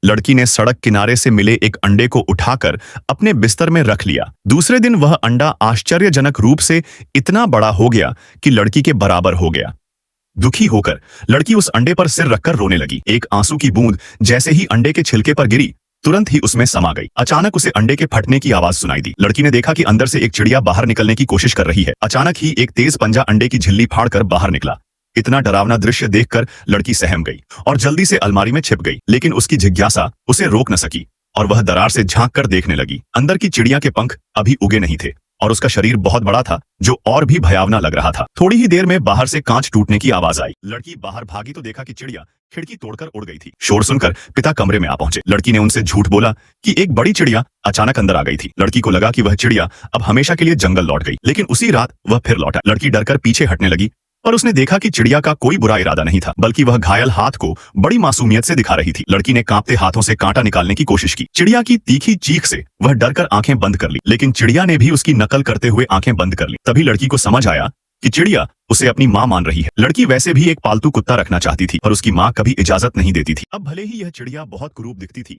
लड़की ने सड़क किनारे से मिले एक अंडे को उठाकर अपने बिस्तर में रख लिया। दूसरे दिन वह अंडा आश्चर्यजनक रूप से इतना बड़ा हो गया कि लड़की के बराबर हो गया। दुखी होकर लड़की उस अंडे पर सिर रखकर रोने लगी। एक आंसू की बूंद जैसे ही अंडे के छिलके पर गिरी, तुरंत ही उसमें समा गई। अचानक उसे अंडे के फटने की आवाज सुनाई दी। लड़की ने देखा कि अंदर से एक चिड़िया बाहर निकलने की कोशिश कर रही है। अचानक ही एक तेज पंजा अंडे की झिल्ली फाड़कर बाहर निकला। इतना डरावना दृश्य देखकर लड़की सहम गई और जल्दी से अलमारी में छिप गई। लेकिन उसकी जिज्ञासा उसे रोक न सकी और वह दरार से झांक कर देखने लगी। अंदर की चिड़िया के पंख अभी उगे नहीं थे और उसका शरीर बहुत बड़ा था, जो और भी भयावना लग रहा था। थोड़ी ही देर में बाहर से कांच टूटने की आवाज आई। लड़की बाहर भागी तो देखा कि चिड़िया खिड़की तोड़कर उड़ गई थी। शोर सुनकर पिता कमरे में आ पहुंचे। लड़की ने उनसे झूठ बोला कि एक बड़ी चिड़िया अचानक अंदर आ गई थी। लड़की को लगा कि वह चिड़िया अब हमेशा के लिए जंगल लौट गई, लेकिन उसी रात वह फिर लौटा। लड़की डरकर पीछे हटने लगी, पर उसने देखा कि चिड़िया का कोई बुरा इरादा नहीं था, बल्कि वह घायल हाथ को बड़ी मासूमियत से दिखा रही थी। लड़की ने कांपते हाथों से कांटा निकालने की कोशिश की। चिड़िया की तीखी चीख से वह डरकर आंखें बंद कर ली, लेकिन चिड़िया ने भी उसकी नकल करते हुए आंखें बंद कर ली। तभी लड़की को समझ आया कि चिड़िया उसे अपनी मां मान रही है। लड़की वैसे भी एक पालतू कुत्ता रखना चाहती थी, पर उसकी मां कभी इजाजत नहीं देती थी। अब भले ही यह चिड़िया बहुत कुरूप दिखती थी,